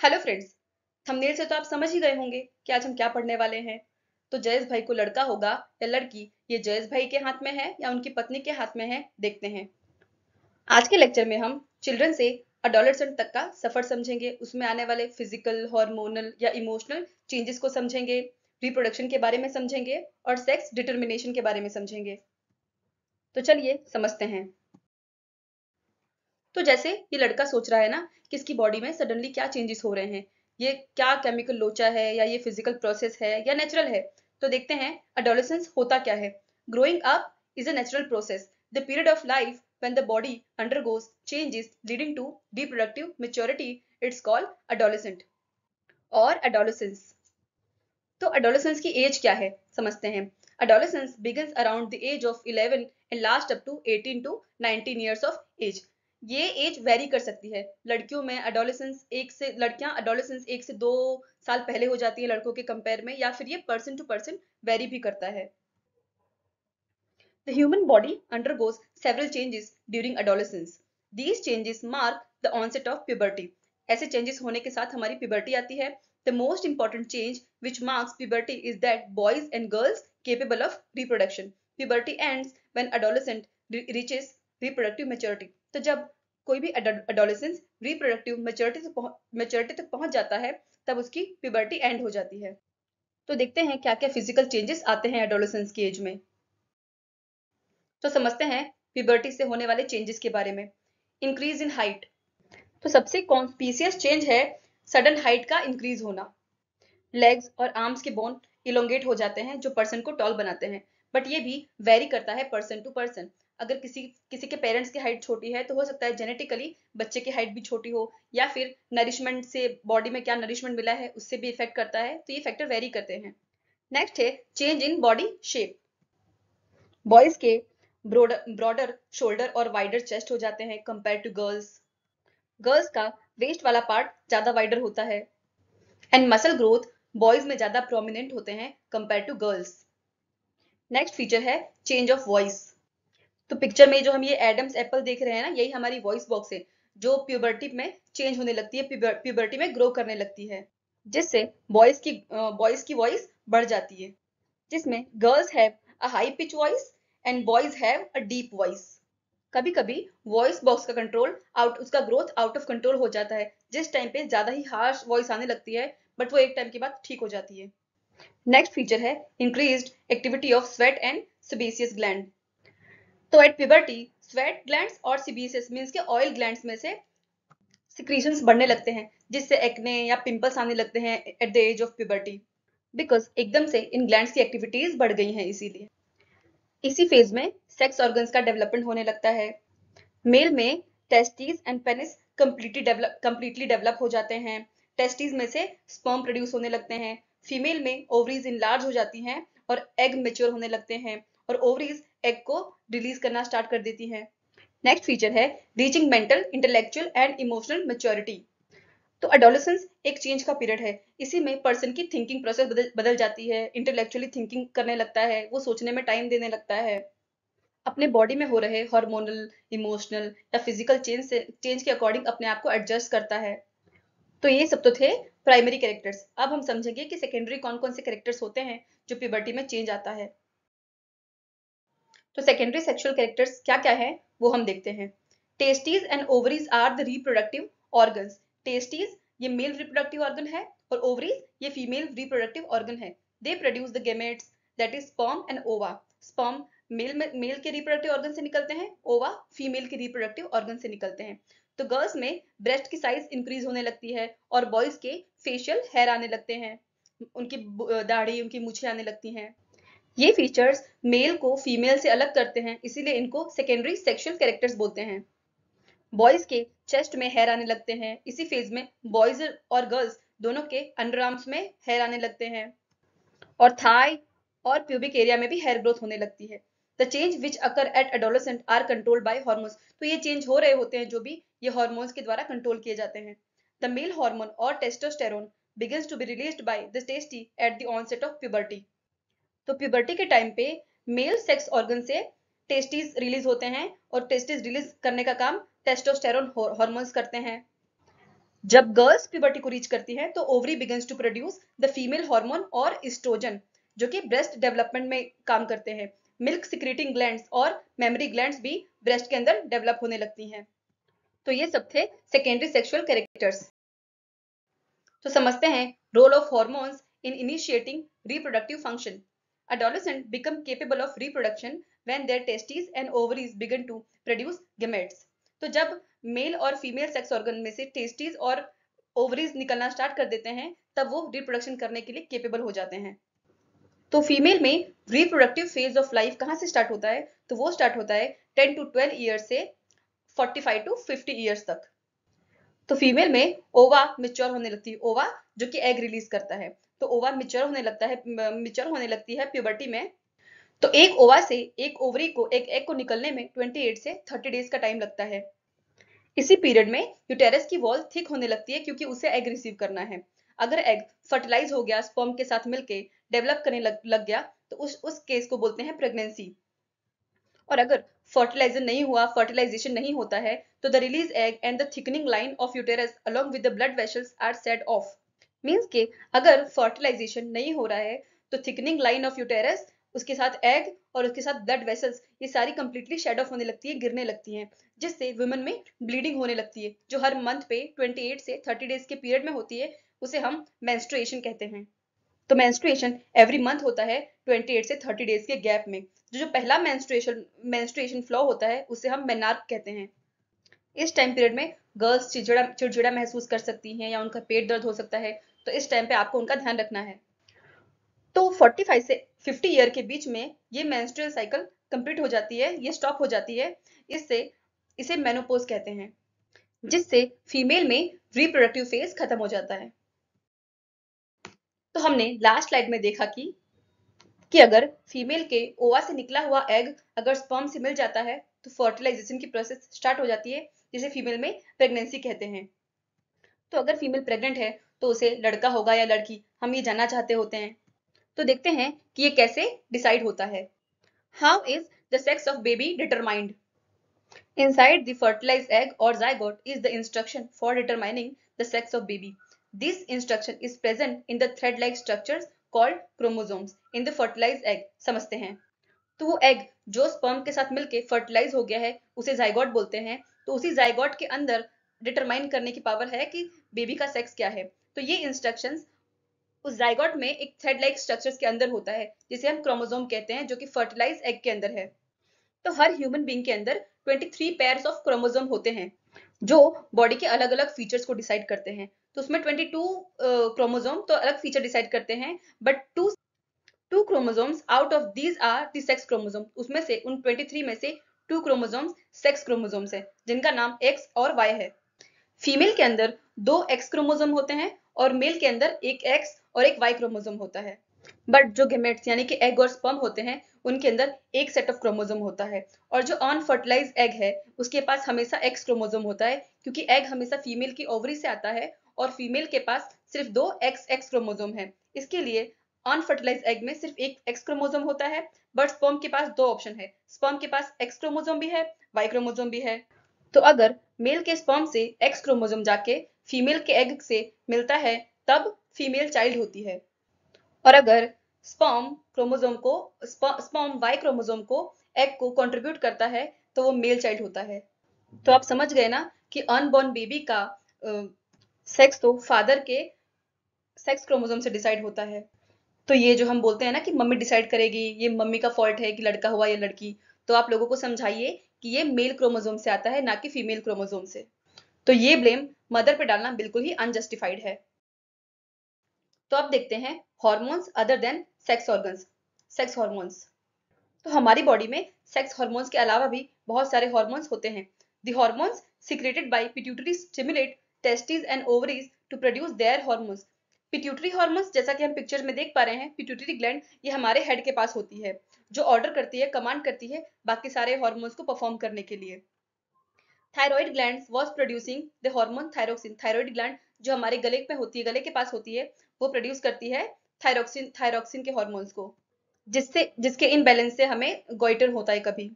Hello friends. Thumbnail से तो आप समझ ही गए होंगे कि आज हम क्या पढ़ने वाले हैं। तो जयेश भाई को लड़का होगा या लड़की, ये जयेश भाई के हाथ में है या उनकी पत्नी के हाथ में है, देखते हैं। आज के लेक्चर में हम चिल्ड्रन से अडोलेसेंट तक का सफर समझेंगे, उसमें आने वाले फिजिकल, हार्मोनल या इमोशनल चेंजेस को समझेंगे, रिप्रोडक्शन के बारे में समझेंगे और सेक्स डिटर्मिनेशन के बारे में समझेंगे। तो चलिए समझते हैं। तो जैसे ये लड़का सोच रहा है ना कि इसकी बॉडी में सडनली क्या चेंजेस हो रहे हैं, ये क्या केमिकल लोचा है या ये फिजिकल प्रोसेस है या नेचुरल है। तो देखते हैं एडोलेसेंस होता क्या है। Growing up is a natural process, the period of life when the body undergoes changes leading to reproductive maturity. It's called adolescent और adolescence। तो adolescence की एज क्या है समझते हैं। adolescence begins around the age of 11 and last up to 18 to 19 years of age। ये as very कर सकती है। लड़कियों में एडोलेसेंस एक से लड़कियां एडोलेसेंस 1 से 2 साल पहले हो जाती है लड़कों के कंपेयर में, या फिर ये पर्सन टू पर्सन वेरी भी करता है। The human body undergoes several changes during adolescence. These changes mark the onset of puberty. ऐसे changes होने के साथ हमारी puberty आती है। The most important change which marks puberty is that boys and girls capable of reproduction. Puberty ends when adolescent reaches reproductive maturity. तो जब कोई भी adolescence reproductive maturity तक पहुंच जाता है, तब उसकी puberty end हो जाती है। तो देखते हैं क्या क्या physical changes आते हैं adolescence की एज में। तो समझते हैं प्यूबर्टी से होने वाले चेंजेस के बारे में। Increase in height. तो सबसे कॉन्स्पिशियस चेंज है सडन हाइट का इंक्रीज होना। लेग्स और आर्म्स के बोन इलोंगेट हो जाते हैं जो पर्सन को टॉल बनाते हैं, बट ये भी वेरी करता है पर्सन टू पर्सन। अगर किसी किसी के पेरेंट्स की हाइट छोटी है तो हो सकता है जेनेटिकली बच्चे की हाइट भी छोटी हो, या फिर नरिशमेंट से बॉडी में क्या नरिशमेंट मिला है उससे भी इफेक्ट करता है, तो ये फैक्टर वेरी करते हैं। नेक्स्ट है change in body shape. Boys के ब्रॉडर शोल्डर और वाइडर चेस्ट हो जाते हैं कंपेयर टू गर्ल्स। गर्ल्स का वेस्ट वाला पार्ट ज्यादा वाइडर होता है। एंड मसल ग्रोथ बॉयज में ज्यादा प्रोमिनेंट होते हैं compare to girls. Next feature है चेंज ऑफ वॉइस। तो पिक्चर में जो हम ये एडम्स एप्पल देख रहे हैं ना, यही हमारी वॉइस बॉक्स है जो प्यूबर्टी में चेंज होने लगती है, प्यूबर्टी में ग्रो करने लगती है, जिससे बॉयज की वॉइस बढ़ जाती है, जिसमें girls have a high pitch voice and boys have a deep voice. कभी कभी वॉइस बॉक्स का कंट्रोल आउट उसका ग्रोथ आउट ऑफ कंट्रोल हो जाता है, जिस टाइम पे ज्यादा ही हार्श वॉइस आने लगती है, बट वो एक टाइम के बाद ठीक हो जाती है। नेक्स्ट फीचर है increased activity of sweat and sebaceous gland. तो एट प्यूबर्टी स्वेट ग्लैंड्स और सेबेसियस मींस के ऑयल ग्लैंड्स में से सिक्रीशंस बढ़ने लगते हैं, जिससे एक्ने या पिंपल्स आने लगते हैं at the age of puberty, because एकदम से इन ग्लैंड्स की एक्टिविटीज बढ़ गई हैं इसीलिए। इसी फेज में सेक्स ऑर्गन्स का डेवलपमेंट होने लगता है। मेल में testis and penis completely develop हो जाते हैं। टेस्टिस में से स्पर्म प्रोड्यूस होने लगते हैं। फीमेल में ओवरीज इनलार्ज हो जाती हैं और एग मेच्योर होने लगते हैं, और ओवरीज एग को रिलीज करना स्टार्ट कर देती हैं। नेक्स्ट फीचर है reaching mental, intellectual and emotional maturity. तो एडोलेसेंस एक चेंज का पीरियड है। इसी में पर्सन की थिंकिंग प्रोसेस बदल जाती है, इंटेलेक्चुअली थिंकिंग करने लगता है, वो सोचने में टाइम देने लगता है। अपने बॉडी में हो रहे हार्मोनल, इमोशनल या फिजिकल चेंज के अकॉर्डिंग अपने आप को एडजस्ट करता है। तो ये सब तो थे प्राइमरी कैरेक्टर्स। अब हम समझेंगे कि सेकेंडरी कौन कौन से कैरेक्टर्स होते हैं जो प्यूबर्टी में चेंज आता है। तो सेकेंडरी सेक्सुअल कैरेक्टर्स क्या क्या है वो हम देखते हैं। Testes and ovaries are the reproductive organs. Testes ये मेल रिप्रोडक्टिव ऑर्गन है और ओवरीज ये फीमेल रिप्रोडक्टिव ऑर्गन है। They produce the gametes, that is sperm and ova. Sperm male के रिप्रोडक्टिव ऑर्गन से निकलते हैं, ओवा फीमेल के रिप्रोडक्टिव ऑर्गन से निकलते हैं। तो गर्ल्स में ब्रेस्ट की साइज इंक्रीज होने लगती है और बॉयज के फेशियल हेयर आने लगते हैं, उनकी दाढ़ी, उनकी मूछें आने लगती हैं। ये फीचर्स मेल को फीमेल से अलग करते हैं, इसीलिए इनको सेकेंडरी सेक्सुअल कैरेक्टर्स बोलते हैं। बॉयज के चेस्ट में हेयर आने लगते हैं। इसी फेज में बॉयज और गर्ल्स दोनों के अंडर आर्म्स में हेयर आने लगते हैं, और थाई और प्यूबिक एरिया में भी हेयर ग्रोथ होने लगती है। The change which occur at adolescent are controlled by hormones. तो ये चेंज हो रहे होते हैं जो भी ये हार्मोन्स के द्वारा कंट्रोल किए जाते हैं। द मेल हार्मोन और testosterone begins to be released by the testes at the onset of puberty। तो प्यूबर्टी के टाइम पे मेल सेक्स ऑर्गन से टेस्टिस रिलीज होते हैं, और टेस्टिस रिलीज करने का काम टेस्टोस्टेरोन हार्मोन्स करते हैं। जब गर्ल्स प्यूबर्टी को रीच करती हैं तो ovary begins to produce the female hormone और एस्ट्रोजन, जो कि ब्रेस्ट डेवलपमेंट में काम करते हैं। मिल्क सिक्रेटिंग ग्लैंड्स और मेमोरी ग्लैंड्स भी ब्रेस्ट के अंदर डेवलप होने लगती हैं। तो ये सब थे सेकेंडरी सेक्सुअल कैरेक्टर्स। तो समझते हैं role of hormones in initiating reproductive function. Adolescents become capable of reproduction when their testes and ovaries begin to produce gametes. तो जब मेल और फीमेल सेक्स ऑर्गन में से टेस्टिस और ओवरीज निकलना स्टार्ट कर देते हैं तब वो रिप्रोडक्शन करने के लिए केपेबल हो जाते हैं। तो फीमेल में रिप्रोडक्टिव फेज ऑफ लाइफ कहाँ से स्टार्ट होता है? तो वो स्टार्ट होता है 10 to 12 ईयर्स से 45 to 50 ईयर्स तक। तो फीमेल में ओवा मिच्योर होने लगती है, ओवा जो कि एग रिलीज करता है। तो ओवा मिच्योर होने लगती है प्यूबर्टी में। तो एक ओवा से एक ओवरी को एक एग को निकलने में 28 से 30 डेज का टाइम लगता है। इसी पीरियड में यूटेरस की वॉल थिक होने लगती है क्योंकि उसे एग रिसीव करना है। अगर एग फर्टिलाइज हो गया, स्पर्म के साथ मिलके डेवलप करने लग गया तो उस केस को बोलते हैं प्रेगनेंसी। और अगर फर्टिलाइजेशन नहीं होता है तो the release egg and the thickening line of uterus along with the blood vessels are set off. Means के अगर फर्टिलाइजेशन नहीं हो रहा है तो थिकनिंग लाइन ऑफ यूटेरस, उसके साथ एग और उसके साथ ब्लड वेसल्स, ये सारी कंप्लीटली शेड ऑफ होने लगती है, गिरने लगती हैं, जिससे वुमेन में ब्लीडिंग होने लगती है, जो हर मंथ पे 28 से 30 डेज के पीरियड में होती है। उसे हम मेंस्ट्रुएशन कहते हैं। तो मेंस्ट्रुएशन एवरी मंथ होता है 28 से 30 डेज के गैप में। जो पहला मेंस्ट्रुएशन फ्लो होता है उसे हम मेनार्क कहते हैं। इस टाइम पीरियड में गर्ल्स चिड़चिड़ा महसूस कर सकती हैं या उनका पेट दर्द हो सकता है, तो इस टाइम पे आपको उनका ध्यान रखना है। तो 45 से 50 ईयर के बीच में ये मेंस्ट्रुअल साइकिल कंप्लीट हो जाती है, ये स्टॉप हो जाती है। इसे मेनोपॉज कहते हैं, जिससे फीमेल में रिप्रोडक्टिव फेज खत्म हो जाता है। तो हमने लास्ट स्लाइड में देखा कि अगर फीमेल के ओवा से निकला हुआ एग अगर स्पर्म से मिल जाता है तो फर्टिलाइजेशन की प्रोसेस स्टार्ट हो जाती है, जिसे फीमेल में प्रेगनेंसी कहते हैं। तो अगर फीमेल प्रेग्नेंट है तो उसे लड़का होगा या लड़की, हम ये जानना चाहते होते हैं। तो देखते हैं कि ये कैसे डिसाइड होता है। How is the sex of baby determined? Inside the fertilized egg or zygote is the instruction for determining the sex of baby. This instruction is present in the thread-like structures called chromosomes in the fertilized egg. समझते हैं। तो वो egg जो sperm के साथ मिलके fertilise हो गया है उसे जाइगोट बोलते हैं। तो उसी जाइगोट के अंदर डिटरमाइन करने की पावर है कि बेबी का सेक्स क्या है। तो ये इंस्ट्रक्शंस उस जाइगोट में एक थ्रेड लाइक स्ट्रक्चर्स के अंदर होता है, जिसे हम क्रोमोसोम कहते हैं, जो कि फर्टिलाइज एग के अंदर है। तो हर ह्यूमन बीइंग के अंदर 23 पेयर्स ऑफ क्रोमोसोम होते हैं जो बॉडी के अलग अलग फीचर्स को डिसाइड करते हैं। तो उसमें 22 क्रोमोसोम तो अलग फीचर डिसाइड करते हैं, but two chromosomes out of these are the sex chromosome. उसमें से उन 23 में से 2 क्रोमोसोम्स सेक्स क्रोमोसोम्स है, जिनका नाम एक्स और वाई है। फीमेल के अंदर 2 एक्स क्रोमोसोम होते हैं और मेल के अंदर एक एक्स और एक वाई क्रोमोसोम होता है। बट जो गेमेट्स यानी कि एग और स्पर्म होते हैं उनके अंदर एक सेट ऑफ क्रोमोसोम होता है, और जो अनफर्टिलाइज एग है उसके पास हमेशा एक्स क्रोमोसोम होता है, क्योंकि एग हमेशा फीमेल की ओवरी से आता है और फीमेल के पास सिर्फ 2 एक्स एक्स क्रोमोसोम है। इसके लिए अनफर्टिलाइज एग में सिर्फ एक एक्स क्रोमोसोम होता है, बट स्पर्म के पास 2 ऑप्शन है, स्पर्म के पास एक्स क्रोमोसोम भी है, वाई क्रोमोसोम भी है। तो अगर मेल के स्पर्म से एक्स क्रोमोसोम जाके फीमेल के एग से मिलता है तब फीमेल चाइल्ड होती है, और अगर स्पर्म वाई क्रोमोसोम को एग को कंट्रीब्यूट करता है तो वो मेल चाइल्ड होता है। तो आप समझ गए ना कि अनबॉर्न बेबी का सेक्स तो फादर के सेक्स क्रोमोसोम से डिसाइड होता है। तो ये जो हम बोलते हैं ना कि मम्मी डिसाइड करेगी, ये मम्मी का फॉल्ट है कि लड़का हुआ या लड़की, तो आप लोगों को समझाइए कि ये मेल क्रोमोसोम से आता है, ना कि फीमेल क्रोमोसोम से। तो ये ब्लेम मदर पे डालना बिल्कुल ही अनजस्टिफाइड है। तो अब देखते हैं hormones other than sex organs, sex hormones. तो हमारी बॉडी में सेक्स हॉर्मोन्स के अलावा भी बहुत सारे हॉर्मोन्स होते हैं। The hormones secreted by pituitary stimulate testis and ovaries to produce their hormones. Pituitary hormones, जैसा कि हम पिक्चर में देख पा रहे हैं, पिट्यूटरी ग्लैंड ये हमारे हेड के पास होती है, जो ऑर्डर करती है, कमांड करती है बाकी सारे हॉर्मोन्स को परफॉर्म करने के लिए। Thyroid gland was producing the hormone thyroxine. Thyroid gland जो हमारे गले पे होती है, गले के पास होती है, वो प्रोड्यूस करती है थायरोक्सिन के हार्मोन्स को, जिसके इनबैलेंस से हमें गोइटर होता है कभी।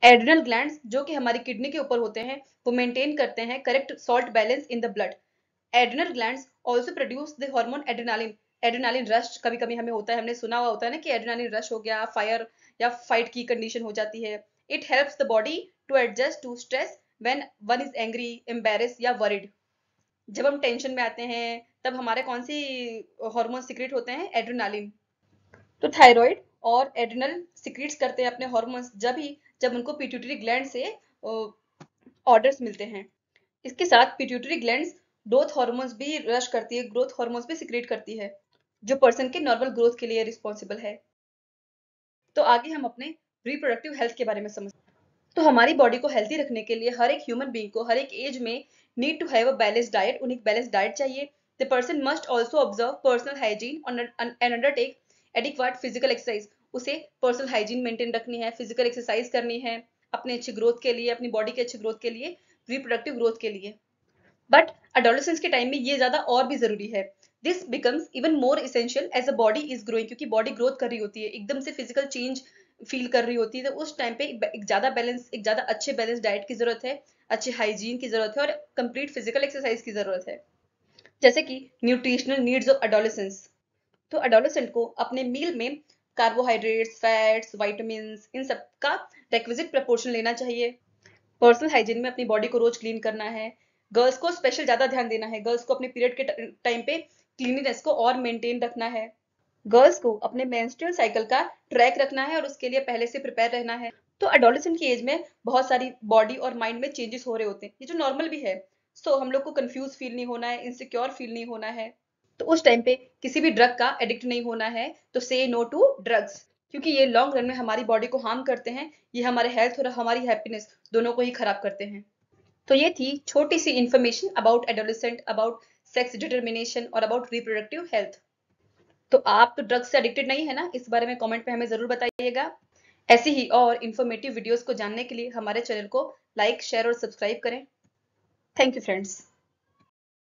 एड्रिनल ग्लैंड्स जो कि हमारी किडनी के ऊपर होते हैं, वो मेंटेन करते हैं correct salt balance in the blood. Adrenal glands also produce the hormone adrenaline. Adrenaline rush कभी कभी हमें होता है, हमने सुना हुआ होता है ना कि एड्रेनालिन रश हो गया, फायर या फाइट की कंडीशन हो जाती है। It helps the body to adjust to stress when one is angry, embarrassed या वरिड। जब हम टेंशन में आते हैं तब हमारे कौन सी हार्मोन सिक्रेट होते हैं? एड्रेनालिन। तो थायराइड और एड्रिनल सिक्रीट्स करते हैं अपने हार्मोन्स जब उनको पिट्यूटरी ग्लैंड से ऑर्डर्स मिलते हैं। इसके साथ पिट्यूटरी ग्लैंड्स ग्रोथ हार्मोन्स भी रश करती है, ग्रोथ हार्मोन्स भी सिक्रेट करती है, जो पर्सन के नॉर्मल ग्रोथ के लिए रिस्पॉन्सिबल है। तो आगे हम अपने रिप्रोडक्टिव हेल्थ के बारे में समझ। तो हमारी बॉडी को हेल्थी रखने के लिए हर एक ह्यूमन बीइंग को हर एक एज में need to have a balanced diet. उन्हें बैलेंस्ड डाइट चाहिए। The person must also observe personal hygiene and undertake adequate physical exercise. उसे पर्सनल हाइजीन मेंटेन रखनी है, फिजिकल एक्सरसाइज करनी है अपने अच्छे ग्रोथ के लिए, अपनी बॉडी के अच्छे ग्रोथ के लिए, रिप्रोडक्टिव ग्रोथ के लिए। बट अडोलेसेंस के टाइम में ये ज्यादा और भी जरूरी है। This becomes even more essential as a body is growing, क्योंकि बॉडी ग्रोथ कर रही होती है, एकदम से फिजिकल चेंज फील कर रही होती है। तो उस टाइम पे एक ज्यादा बैलेंस, एक ज्यादा अच्छे बैलेंस डाइट की जरूरत है, अच्छे हाइजीन की जरूरत है और कंप्लीट फिजिकल एक्सरसाइज की जरूरत है। जैसे कि न्यूट्रिशनल नीड्स ऑफ अडोलेसेंस। तो अडोलेसेंट को अपने मील में कार्बोहाइड्रेट्स, फैट्स, विटामिन इन सब का रिक्विजिट प्रपोर्शन लेना चाहिए। पर्सनल हाइजीन में अपनी बॉडी को रोज क्लीन करना है। गर्ल्स को स्पेशल ज्यादा ध्यान देना है, गर्ल्स को अपने पीरियड के टाइम पे क्लीनिनेस को और मेंटेन रखना है। गर्ल्स को अपने मेंस्ट्रुअल साइकिल का ट्रैक रखना है और उसके लिए पहले से प्रिपेयर रहना है। तो अडोलेसेंट की एज में बहुत सारी बॉडी और माइंड में चेंजेस हो रहे होते हैं, ये जो नॉर्मल भी है। सो हम लोग को कंफ्यूज फील नहीं होना है, इनसिक्योर फील नहीं होना है। तो उस टाइम पे किसी भी ड्रग का एडिक्ट नहीं होना है। तो से नो टू ड्रग्स, क्योंकि ये लॉन्ग रन में हमारी बॉडी को हार्म करते हैं। ये हमारे हेल्थ और हमारी हैप्पीनेस दोनों को ही खराब करते हैं। तो ये थी छोटी सी information about adolescent, about sex determination और अबाउट रिप्रोडक्टिव हेल्थ। तो आप तो ड्रग्स से एडिक्टेड नहीं है ना? इस बारे में कमेंट में हमें जरूर बताइएगा। ऐसी ही और इन्फॉर्मेटिव वीडियोस को जानने के लिए हमारे चैनल को लाइक, शेयर और सब्सक्राइब करें। Thank you friends.